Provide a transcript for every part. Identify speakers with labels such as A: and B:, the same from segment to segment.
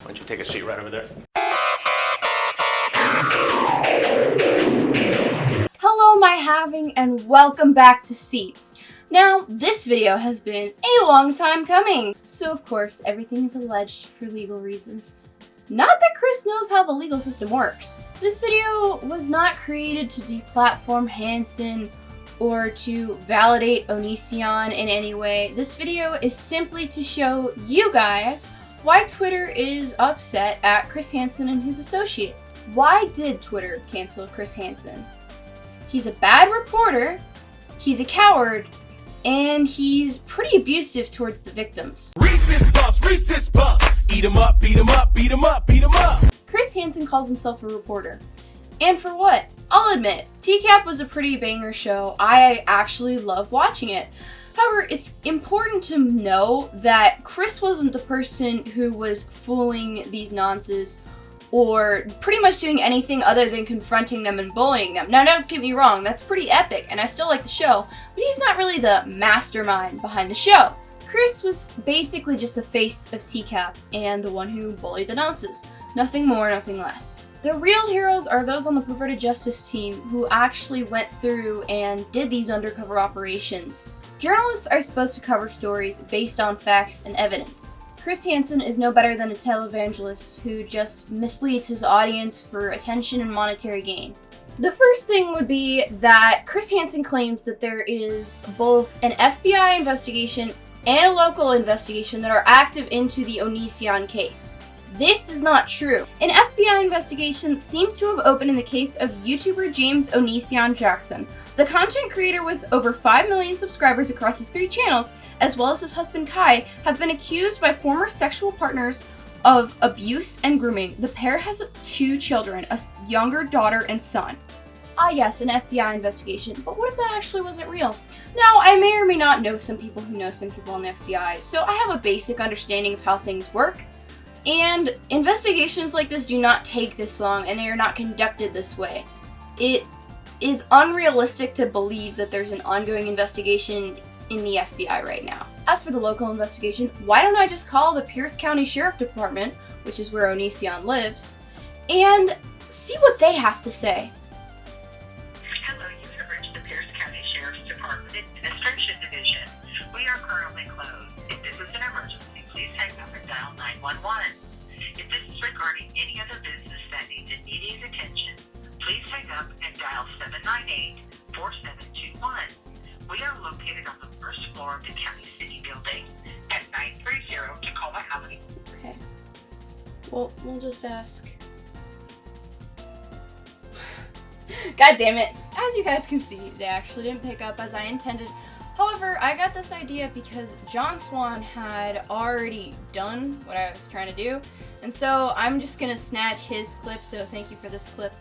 A: Why don't you take a seat right over there?
B: Hello my having and welcome back to Seats. Now, this video has been a long time coming, so of course everything is alleged for legal reasons. Not that Chris knows how the legal system works. This video was not created to deplatform Hansen or to validate Onision in any way. This video is simply to show you guys why Twitter is upset at Chris Hansen and his associates. Why did Twitter cancel Chris Hansen? He's a bad reporter, he's a coward, and he's pretty abusive towards the victims.
C: Racist buffs, eat 'em up, beat 'em up, beat 'em up, beat 'em up.
B: Chris Hansen calls himself a reporter. And for what? I'll admit, TCAP was a pretty banger show. I actually love watching it. However, it's important to know that Chris wasn't the person who was fooling these nonces or pretty much doing anything other than confronting them and bullying them. Now, don't get me wrong, that's pretty epic, and I still like the show, but he's not really the mastermind behind the show. Chris was basically just the face of TCAP and the one who bullied the nonces. Nothing more, nothing less. The real heroes are those on the perverted justice team who actually went through and did these undercover operations. Journalists are supposed to cover stories based on facts and evidence. Chris Hansen is no better than a televangelist who just misleads his audience for attention and monetary gain. The first thing would be that Chris Hansen claims that there is both an FBI investigation and a local investigation that are active into the Onision case. This is not true. An FBI investigation seems to have opened in the case of YouTuber James Onision Jackson. The content creator with over 5 million subscribers across his 3 channels, as well as his husband Kai, have been accused by former sexual partners of abuse and grooming. The pair has 2 children, a younger daughter and son. Ah yes, an FBI investigation, but what if that actually wasn't real? Now, I may or may not know some people who know some people in the FBI, so I have a basic understanding of how things work. And investigations like this do not take this long, and they are not conducted this way. It is unrealistic to believe that there's an ongoing investigation in the FBI right now. As for the local investigation, why don't I just call the Pierce County Sheriff Department, which is where Onision lives, and see what they have to say.
D: Hello, you have reached the Pierce County Sheriff's Department Administration Division. We are currently closed. If this is an emergency, please hang up and dial 911. If this is regarding any other business that needs immediate attention, please hang up and dial 798-4721. We are located on the first floor of the County City Building at 930 Tacoma Avenue.
B: Okay. Well, we'll just ask. God damn it. As you guys can see, they actually didn't pick up as I intended. However, I got this idea because John Swan had already done what I was trying to do, and so I'm just gonna snatch his clip, so thank you for this clip.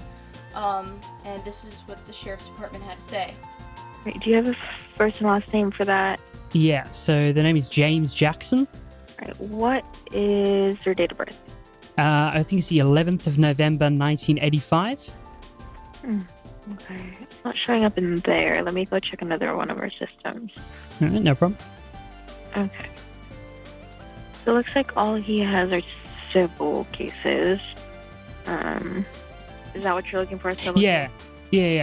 B: And this is what the Sheriff's Department had to say.
E: Wait, do you have a first and last name for that?
F: Yeah, so the name is James Jackson.
E: Right, what is your date of birth?
F: I think it's the 11th of November, 1985.
E: Okay, it's not showing up in there. Let me go check another one of our systems.
F: All right, no problem.
E: Okay. So it looks like all he has are civil cases. Is that what you're looking for? Civil
F: Yeah.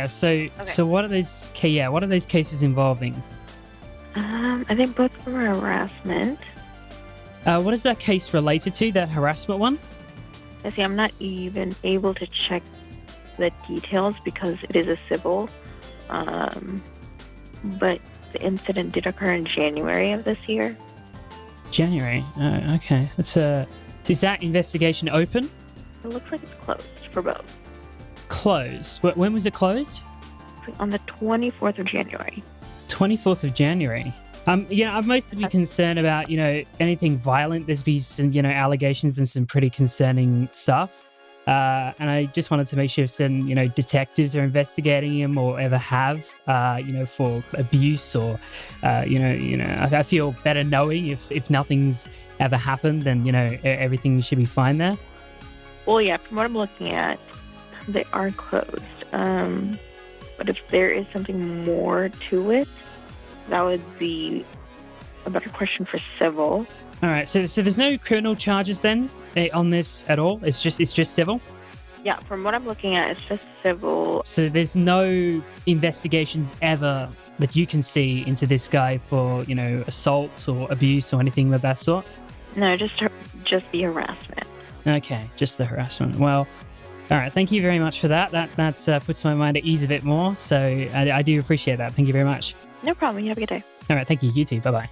F: So what are those? What are those cases involving?
E: I think both of them are harassment.
F: What is that case related to? That harassment one?
E: I see. I'm not even able to check the details because it is a civil. But the incident did occur in January of this year.
F: January. Okay. Is that investigation open?
E: It looks like it's closed for both.
F: Closed. When was it closed?
E: On the 24th of January.
F: 24th of January. I've mostly been concerned about, anything violent. There's been some, allegations and some pretty concerning stuff. And I just wanted to make sure if certain, detectives are investigating him or ever have, for abuse or, I feel better knowing if nothing's ever happened, then, everything should be fine there.
E: Well, yeah, from what I'm looking at, they are closed. But if there is something more to it, that would be a better question for civil.
F: All right, so there's no criminal charges then? on this at all? It's just civil?
E: Yeah, from what I'm looking at, it's just civil.
F: So there's no investigations ever that you can see into this guy for, assault or abuse or anything of that sort?
E: No, just the harassment.
F: Okay, just the harassment. Well, all right, thank you very much for that. That puts my mind at ease a bit more, so I do appreciate that. Thank you very much.
E: No problem. You have a good day.
F: All right, thank you. You too. Bye-bye.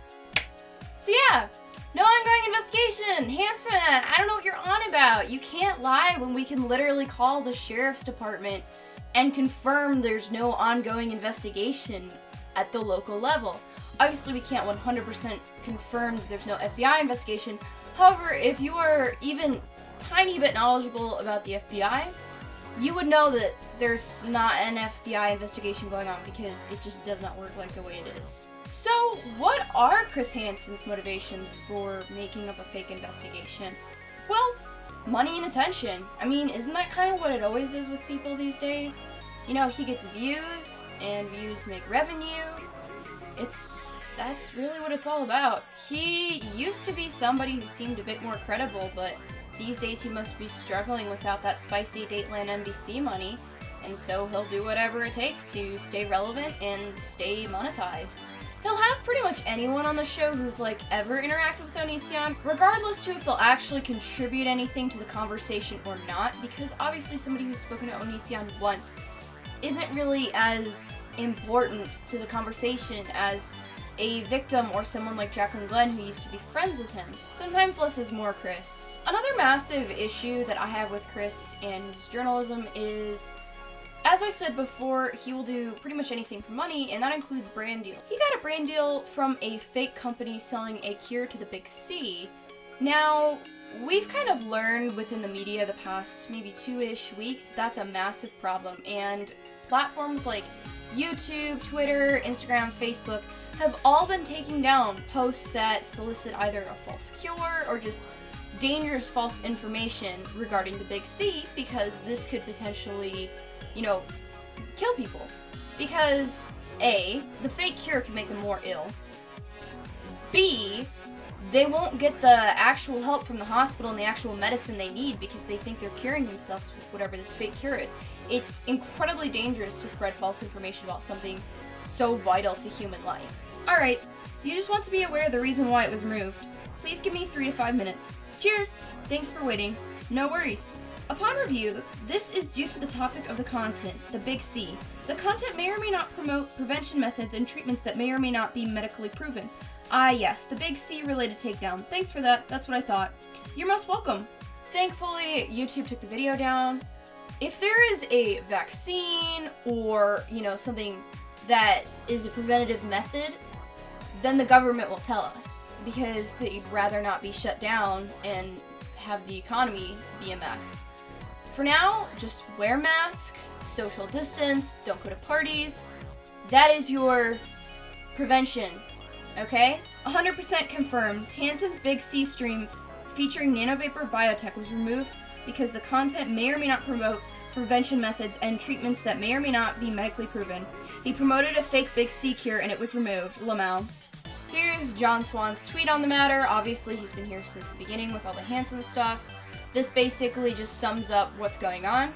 B: So yeah, no ongoing investigation. Hansen, I don't know what you're on about. You can't lie when we can literally call the sheriff's department and confirm there's no ongoing investigation at the local level. Obviously, we can't 100% confirm that there's no FBI investigation. However, if you are even tiny bit knowledgeable about the FBI, you would know that there's not an FBI investigation going on because it just does not work like the way it is. So, what are Chris Hansen's motivations for making up a fake investigation? Well, money and attention. I mean, isn't that kind of what it always is with people these days? He gets views, and views make revenue. That's really what it's all about. He used to be somebody who seemed a bit more credible, but these days he must be struggling without that spicy Dateland NBC money, and so he'll do whatever it takes to stay relevant and stay monetized. He'll have pretty much anyone on the show who's ever interacted with Onision, regardless to if they'll actually contribute anything to the conversation or not, because obviously somebody who's spoken to Onision once isn't really as important to the conversation as a victim or someone like Jacqueline Glenn who used to be friends with him. Sometimes less is more, Chris. Another massive issue that I have with Chris and his journalism is, as I said before, he will do pretty much anything for money, and that includes brand deal. He got a brand deal from a fake company selling a cure to the Big C. Now, we've kind of learned within the media the past maybe 2-ish weeks that that's a massive problem, and platforms like YouTube, Twitter, Instagram, Facebook have all been taking down posts that solicit either a false cure or just dangerous false information regarding the Big C, because this could potentially, kill people. Because A, the fake cure can make them more ill. B, they won't get the actual help from the hospital and the actual medicine they need because they think they're curing themselves with whatever this fake cure is. It's incredibly dangerous to spread false information about something so vital to human life. Alright, you just want to be aware of the reason why it was removed. Please give me 3 to 5 minutes. Cheers! Thanks for waiting. No worries. Upon review, this is due to the topic of the content, the Big C. The content may or may not promote prevention methods and treatments that may or may not be medically proven. Ah yes, the Big C related takedown. Thanks for that, that's what I thought. You're most welcome. Thankfully, YouTube took the video down. If there is a vaccine or, something that is a preventative method, then the government will tell us, because they'd rather not be shut down and have the economy be a mess. For now, just wear masks, social distance, don't go to parties. That is your prevention, okay? 100% confirmed, Hansen's Big C stream featuring Nanovapor Biotech was removed because the content may or may not promote prevention methods and treatments that may or may not be medically proven. He promoted a fake Big C cure and it was removed. Lamau. Here's John Swan's tweet on the matter. Obviously, he's been here since the beginning with all the Hansen stuff. This basically just sums up what's going on.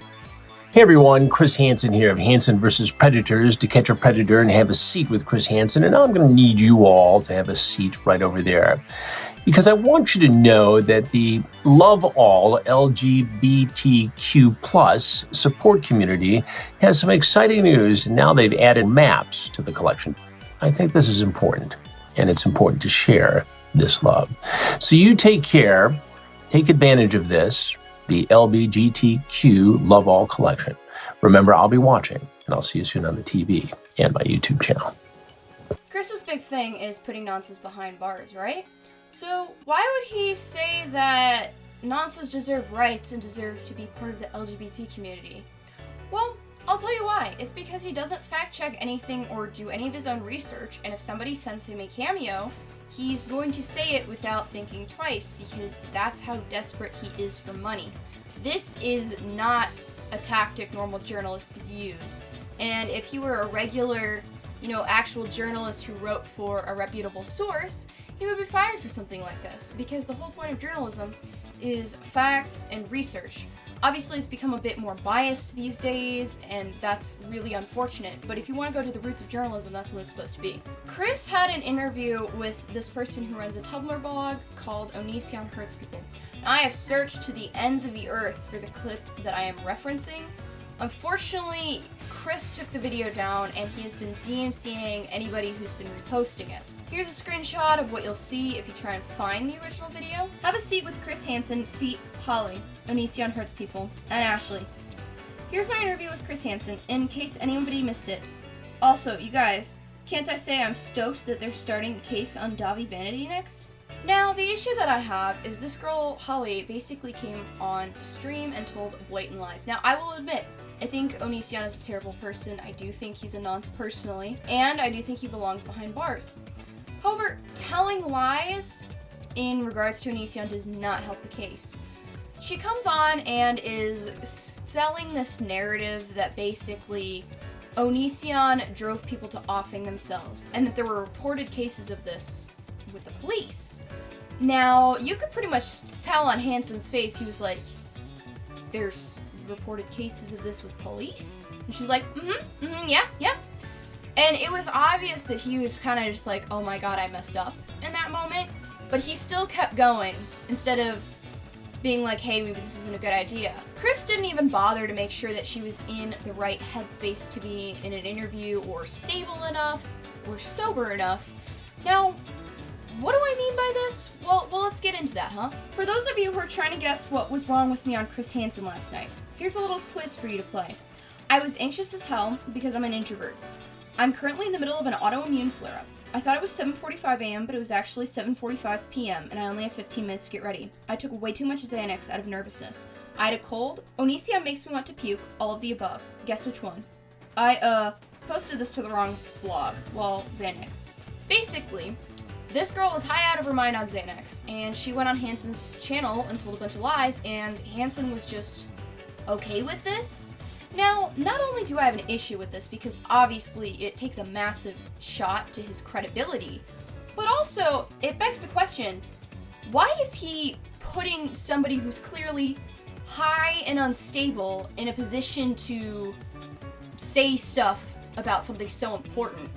A: Hey everyone, Chris Hansen here of Hansen vs. Predators, To Catch a Predator and Have a Seat with Chris Hansen. And now I'm going to need you all to have a seat right over there, because I want you to know that the Love All LGBTQ plus support community has some exciting news. Now they've added maps to the collection. I think this is important, and it's important to share this love. So you take care, take advantage of this, the LGBTQ Love All collection. Remember, I'll be watching, and I'll see you soon on the TV and my YouTube channel.
B: Chris's big thing is putting nonsense behind bars, right? So why would he say that nonsense deserve rights and deserve to be part of the LGBT community? Well, I'll tell you why. It's because he doesn't fact check anything or do any of his own research, and if somebody sends him a cameo, he's going to say it without thinking twice, because that's how desperate he is for money. This is not a tactic normal journalists use. And if he were a regular, actual journalist who wrote for a reputable source, he would be fired for something like this, because the whole point of journalism is facts and research. Obviously, it's become a bit more biased these days, and that's really unfortunate, but if you want to go to the roots of journalism, that's what it's supposed to be. Chris had an interview with this person who runs a Tumblr blog called Onision Hurts People. I have searched to the ends of the earth for the clip that I am referencing. Unfortunately, Chris took the video down and he has been DMCAing anybody who's been reposting it. Here's a screenshot of what you'll see if you try and find the original video. Have a seat with Chris Hansen, feat. Holly, Onision Hurts People, and Ashlee. Here's my interview with Chris Hansen, in case anybody missed it. Also, you guys, can't I say I'm stoked that they're starting a case on Davi Vanity next? Now, the issue that I have is this girl, Holly, basically came on stream and told blatant lies. Now, I will admit, I think Onision is a terrible person. I do think he's a nonce personally, and I do think he belongs behind bars. However, telling lies in regards to Onision does not help the case. She comes on and is selling this narrative that basically Onision drove people to offing themselves, and that there were reported cases of this with the police. Now, you could pretty much tell on Hansen's face, he was like, there's reported cases of this with police? And she's like, yeah. And it was obvious that he was kind of just like, oh my god, I messed up in that moment. But he still kept going, instead of being like, hey, maybe this isn't a good idea. Chris didn't even bother to make sure that she was in the right headspace to be in an interview, or stable enough, or sober enough. Now, what do I mean by this? Well, let's get into that, huh? For those of you who are trying to guess what was wrong with me on Chris Hansen last night, here's a little quiz for you to play. I was anxious as hell because I'm an introvert. I'm currently in the middle of an autoimmune flare-up. I thought it was 7:45 a.m., but it was actually 7:45 p.m., and I only have 15 minutes to get ready. I took way too much Xanax out of nervousness. I had a cold, Onision makes me want to puke, all of the above. Guess which one? I, posted this to the wrong blog. Well, Xanax. Basically, this girl was high out of her mind on Xanax, and she went on Hansen's channel and told a bunch of lies, and Hansen was just okay with this. Now, not only do I have an issue with this, because obviously it takes a massive shot to his credibility, but also it begs the question, why is he putting somebody who's clearly high and unstable in a position to say stuff about something so important?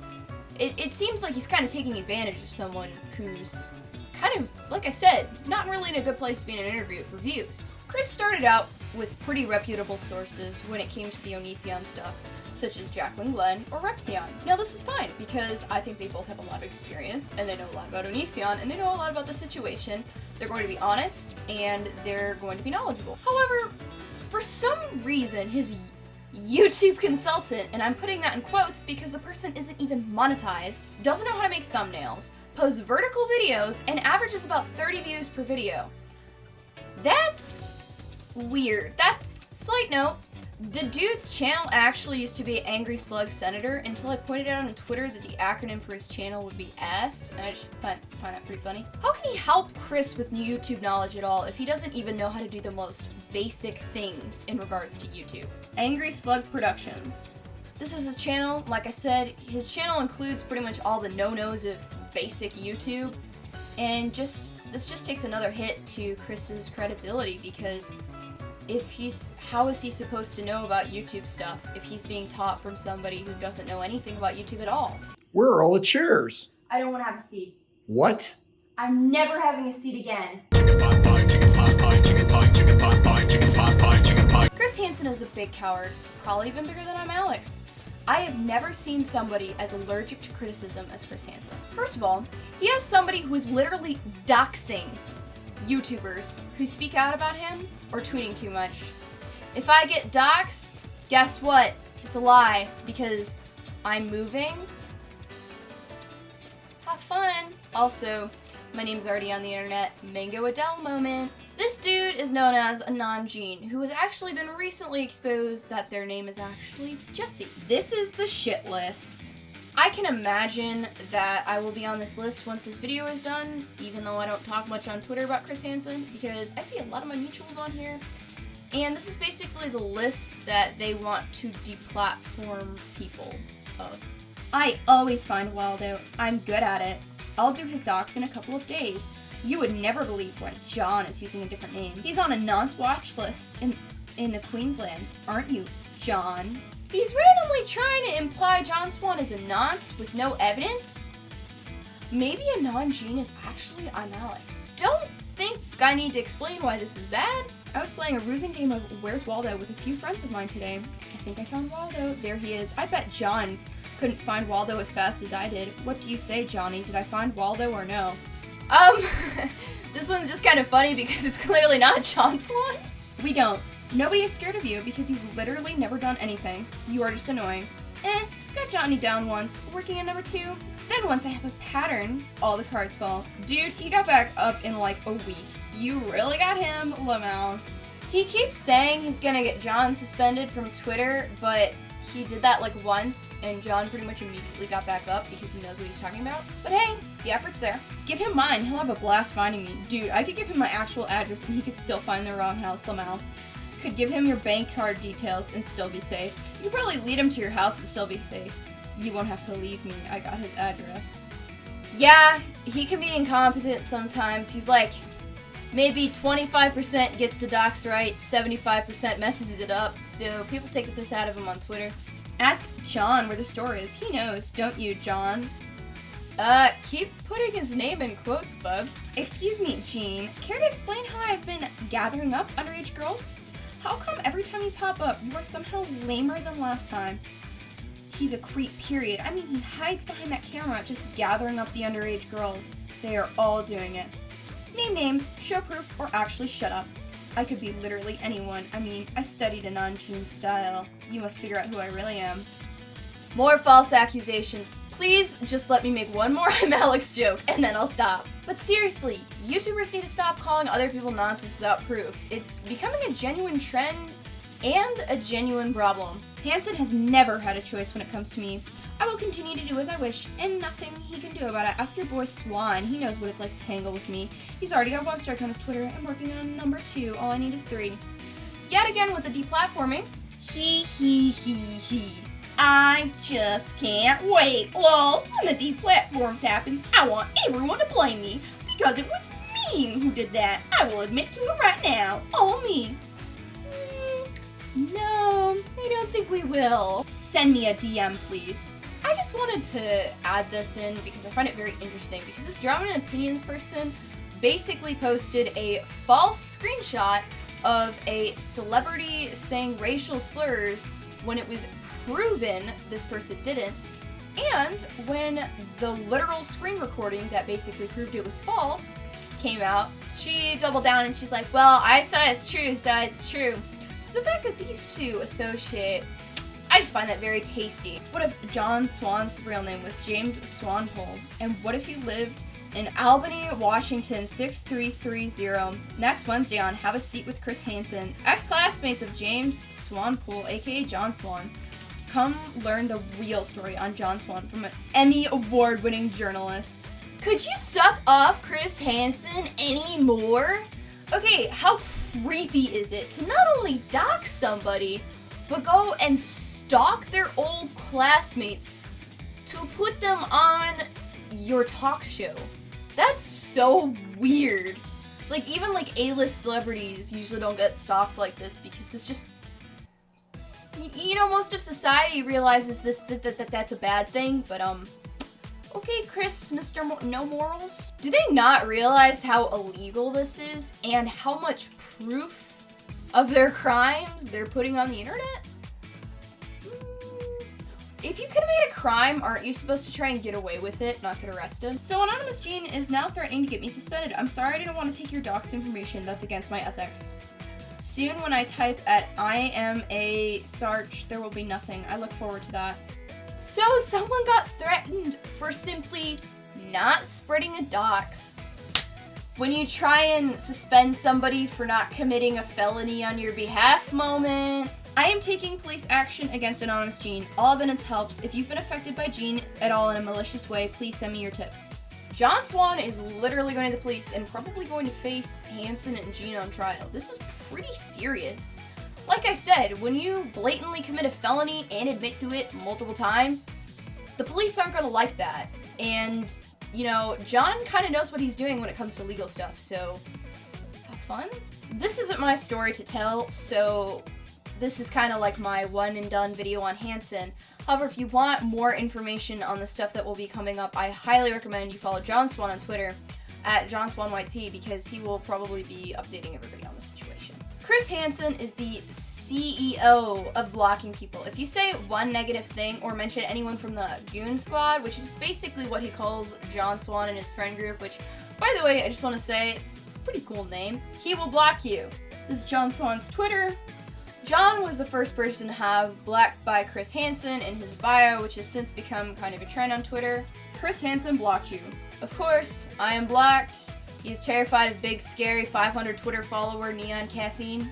B: It seems like he's kind of taking advantage of someone who's kind of, like I said, not really in a good place to be in an interview for views. Chris started out with pretty reputable sources when it came to the Onision stuff, such as Jacqueline Glenn or Repsion. Now this is fine, because I think they both have a lot of experience, and they know a lot about Onision, and they know a lot about the situation. They're going to be honest, and they're going to be knowledgeable. However, for some reason, his YouTube consultant, and I'm putting that in quotes because the person isn't even monetized, doesn't know how to make thumbnails, posts vertical videos, and averages about 30 views per video. That's weird. That's, slight note, the dude's channel actually used to be Angry Slug Senator until I pointed out on Twitter that the acronym for his channel would be S, and I just find that pretty funny. How can he help Chris with YouTube knowledge at all if he doesn't even know how to do the most basic things in regards to YouTube? Angry Slug Productions. This is his channel. Like I said, his channel includes pretty much all the no-nos of basic YouTube, and this just takes another hit to Chris's credibility, because how is he supposed to know about YouTube stuff if he's being taught from somebody who doesn't know anything about YouTube at all?
G: Where are all the chairs?
B: I don't want to have a seat.
G: What?
B: I'm never having a seat again. Chris Hansen is a big coward, probably even bigger than I'm Alex. I have never seen somebody as allergic to criticism as Chris Hansen. First of all, he has somebody who is literally doxing YouTubers who speak out about him or tweeting too much. If I get doxed, guess what? It's a lie, because I'm moving. Have fun. Also, my name's already on the internet. Mango Adele moment. This dude is known as a non-gene who has actually been recently exposed that their name is actually Jesse. This is the shit list. I can imagine that I will be on this list once this video is done, even though I don't talk much on Twitter about Chris Hansen, because I see a lot of my mutuals on here. And this is basically the list that they want to deplatform people of. I always find Wild out. I'm good at it. I'll do his docs in a couple of days. You would never believe why John is using a different name. He's on a nonce watch list in the Queenslands, aren't you, John? He's randomly trying to imply John Swan is a nonce with no evidence? Maybe a non-Gene is actually I'm Alex. Don't think I need to explain why this is bad. I was playing a rusing game of Where's Waldo with a few friends of mine today. I think I found Waldo. There he is. I bet John couldn't find Waldo as fast as I did. What do you say, Johnny? Did I find Waldo or no? This one's just kind of funny because it's clearly not John Swan. We don't. Nobody is scared of you because you've literally never done anything. You are just annoying. Got Johnny down once, working at number 2. Then once I have a pattern, all the cards fall. Dude, he got back up in like a week. You really got him, Lamau. He keeps saying he's gonna get John suspended from Twitter, but he did that like once, and John pretty much immediately got back up because he knows what he's talking about. But hey, the effort's there. Give him mine, he'll have a blast finding me. Dude, I could give him my actual address and he could still find the wrong house, Lamau. Could give him your bank card details and still be safe. You could probably lead him to your house and still be safe. You won't have to leave me, I got his address. Yeah, he can be incompetent sometimes. He's like, maybe 25% gets the docs right, 75% messes it up, so people take the piss out of him on Twitter. Ask John where the store is. He knows, don't you, John? Keep putting his name in quotes, bub. Excuse me, Gene. Care to explain how I've been gathering up underage girls? How come every time you pop up, you are somehow lamer than last time? He's a creep, period. I mean, he hides behind that camera just gathering up the underage girls. They are all doing it. Name names, show proof, or actually shut up. I could be literally anyone. I mean, I studied a non-Gene style. You must figure out who I really am. More false accusations. Please just let me make one more I'm Alex joke, and then I'll stop. But seriously, YouTubers need to stop calling other people nonsense without proof. It's becoming a genuine trend and a genuine problem. Hansen has never had a choice when it comes to me. I will continue to do as I wish, and nothing he can do about it. Ask your boy Swan. He knows what it's like to tangle with me. He's already got 1 strike on his Twitter. I'm working on number 2. All I need is 3. Yet again with the deplatforming. He. I just can't wait. Lols, when the deplatforms happens, I want everyone to blame me. Because it was me who did that. I will admit to it right now. All me. No, I don't think we will. Send me a DM, please. I just wanted to add this in because I find it very interesting because this Drama and Opinions person basically posted a false screenshot of a celebrity saying racial slurs when it was proven this person didn't, and when the literal screen recording that basically proved it was false came out, she doubled down and she's like, well, I said it's true, so it's true. So the fact that these two associate, I just find that very tasty. What if John Swan's real name was James Swanpole? And what if he lived in Albany, Washington, 6330, next Wednesday on Have a Seat with Chris Hansen, ex-classmates of James Swanpole, aka John Swan. Come learn the real story on John Swan from an Emmy award-winning journalist. Could you suck off Chris Hansen anymore? Okay, how creepy is it to not only dox somebody, but go and stalk their old classmates to put them on your talk show? That's so weird. Like, even like A-list celebrities usually don't get stalked like this because this just, you know, most of society realizes that's a bad thing, but okay, Chris, Mr. No Morals. Do they not realize how illegal this is and how much proof of their crimes they're putting on the internet? If you could have made a crime, aren't you supposed to try and get away with it, not get arrested? So Anonymous Gene is now threatening to get me suspended. I'm sorry, I didn't want to take your doxed information. That's against my ethics. Soon when I type at I am a Sarch, there will be nothing. I look forward to that. So someone got threatened for simply not spreading a dox. When you try and suspend somebody for not committing a felony on your behalf moment. I am taking police action against Anonymous Gene. All evidence helps. If you've been affected by Gene at all in a malicious way, please send me your tips. John Swan is literally going to the police and probably going to face Hansen and Gene on trial. This is pretty serious. Like I said, when you blatantly commit a felony and admit to it multiple times, the police aren't going to like that. And you know, John kind of knows what he's doing when it comes to legal stuff, so have fun. This isn't my story to tell, so this is kind of like my one and done video on Hansen. However, if you want more information on the stuff that will be coming up, I highly recommend you follow John Swan on Twitter at JohnSwanYT, because he will probably be updating everybody on the situation. Chris Hansen is the CEO of blocking people. If you say one negative thing or mention anyone from the Goon Squad, which is basically what he calls John Swan and his friend group, which, by the way, I just want to say, it's a pretty cool name, he will block you. This is John Swan's Twitter. John was the first person to have "blocked by Chris Hansen" in his bio, which has since become kind of a trend on Twitter. Chris Hansen blocked you. Of course, I am blocked. He's terrified of big, scary 500 Twitter follower Neon Caffeine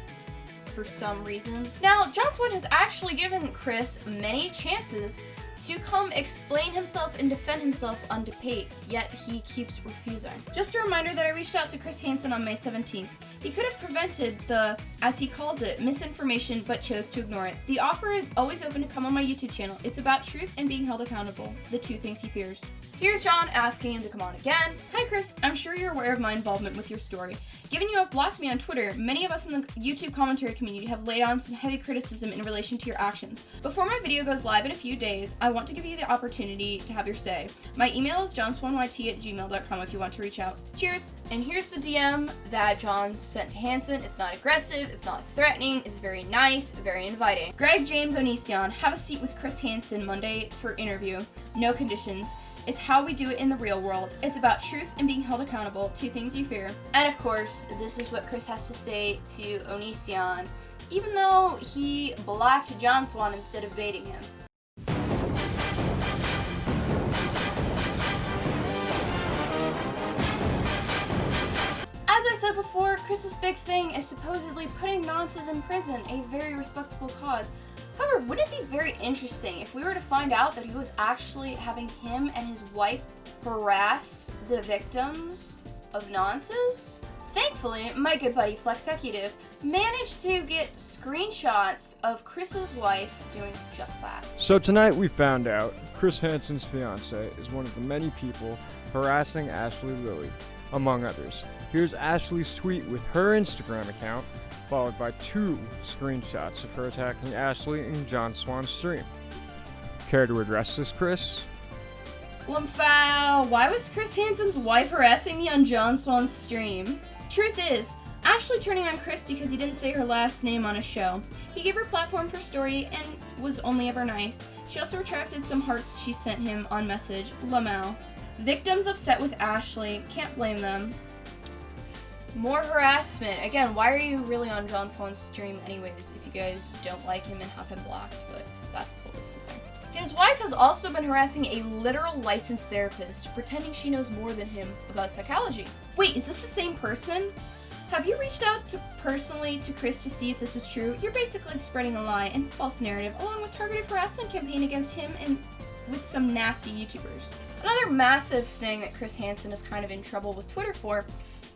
B: for some reason. Now, John Swan has actually given Chris many chances to come explain himself and defend himself on debate, yet he keeps refusing. Just a reminder that I reached out to Chris Hansen on May 17th. He could have prevented the, as he calls it, misinformation, but chose to ignore it. The offer is always open to come on my YouTube channel. It's about truth and being held accountable, the two things he fears. Here's John asking him to come on again. Hi Chris, I'm sure you're aware of my involvement with your story. Given you have blocked me on Twitter, many of us in the YouTube commentary community have laid on some heavy criticism in relation to your actions. Before my video goes live in a few days, I want to give you the opportunity to have your say. My email is johnswanyt@gmail.com if you want to reach out. Cheers! And here's the DM that John sent to Hansen. It's not aggressive, it's not threatening, it's very nice, very inviting. Greg James Onision, have a seat with Chris Hansen Monday for interview. No conditions. It's how we do it in the real world. It's about truth and being held accountable, two things you fear. And of course, this is what Chris has to say to Onision, even though he blocked John Swan instead of baiting him. As I said before, Chris's big thing is supposedly putting nonces in prison, a very respectable cause. However, wouldn't it be very interesting if we were to find out that he was actually having him and his wife harass the victims of nonces? Thankfully, my good buddy Flexecutive managed to get screenshots of Chris's wife doing just that.
H: So tonight we found out Chris Hansen's fiance is one of the many people harassing Ashlee Lilly, among others. Here's Ashlee's tweet with her Instagram account, followed by 2 screenshots of her attacking Ashlee in John Swan's stream. Care to address this, Chris?
B: Lumfow, why was Chris Hansen's wife harassing me on John Swan's stream? Truth is, Ashlee turning on Chris because he didn't say her last name on a show. He gave her platform for story and was only ever nice. She also retracted some hearts she sent him on message. Lamau. Victims upset with Ashlee, can't blame them. More harassment. Again, why are you really on John Swan's stream anyways if you guys don't like him and have him blocked? But that's a whole different thing. His wife has also been harassing a literal licensed therapist, pretending she knows more than him about psychology. Wait, is this the same person? Have you reached out personally to Chris to see if this is true? You're basically spreading a lie and false narrative, along with targeted harassment campaign against him and with some nasty YouTubers. Another massive thing that Chris Hansen is kind of in trouble with Twitter for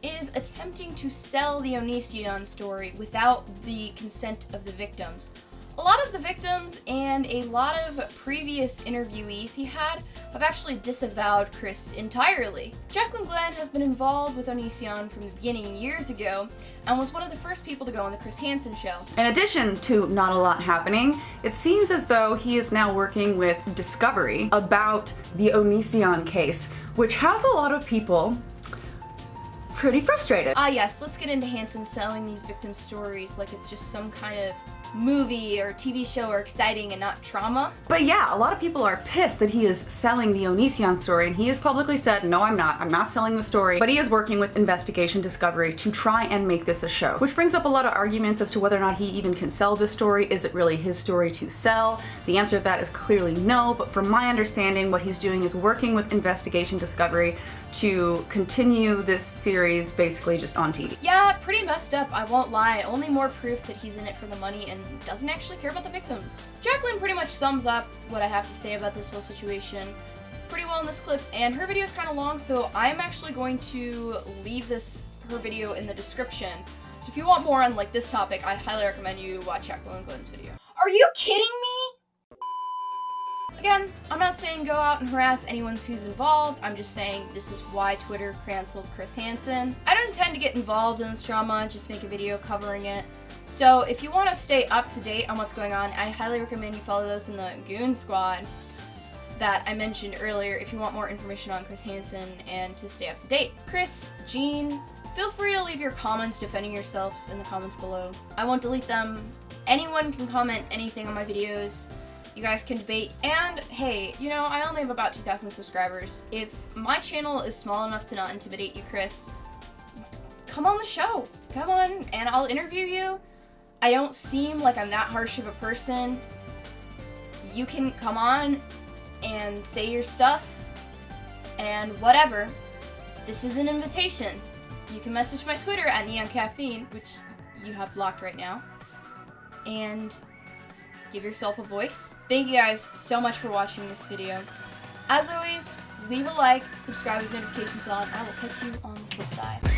B: is attempting to sell the Onision story without the consent of the victims. A lot of the victims and a lot of previous interviewees he had have actually disavowed Chris entirely. Jacqueline Glenn has been involved with Onision from the beginning years ago and was one of the first people to go on the Chris Hansen show.
I: In addition to not a lot happening, it seems as though he is now working with Discovery about the Onision case, which has a lot of people pretty frustrated.
B: Yes, let's get into Hansen selling these victim stories like it's just some kind of movie or TV show or exciting and not trauma.
I: But yeah, a lot of people are pissed that he is selling the Onision story, and he has publicly said, no, I'm not selling the story, but he is working with Investigation Discovery to try and make this a show. Which brings up a lot of arguments as to whether or not he even can sell this story. Is it really his story to sell? The answer to that is clearly no, but from my understanding, what he's doing is working with Investigation Discovery to continue this series basically just on TV.
B: Yeah, pretty messed up, I won't lie. Only more proof that he's in it for the money and doesn't actually care about the victims. Jacqueline pretty much sums up what I have to say about this whole situation pretty well in this clip, and her video is kind of long, so I'm actually going to leave her video in the description. So if you want more on like this topic, I highly recommend you watch Jacqueline Glenn's video. Are you kidding me? Again, I'm not saying go out and harass anyone who's involved. I'm just saying this is why Twitter canceled Chris Hansen. I don't intend to get involved in this drama, just make a video covering it. So if you want to stay up to date on what's going on, I highly recommend you follow those in the Goon Squad that I mentioned earlier if you want more information on Chris Hansen and to stay up to date. Chris, Jean, feel free to leave your comments defending yourself in the comments below. I won't delete them. Anyone can comment anything on my videos. You guys can debate. And hey, you know, I only have about 2,000 subscribers. If my channel is small enough to not intimidate you, Chris, come on the show. Come on and I'll interview you. I don't seem like I'm that harsh of a person. You can come on and say your stuff and whatever. This is an invitation. You can message my Twitter at Neon Caffeine, which you have blocked right now, and give yourself a voice. Thank you guys so much for watching this video. As always, leave a like, subscribe with notifications on. I will catch you on the flip side.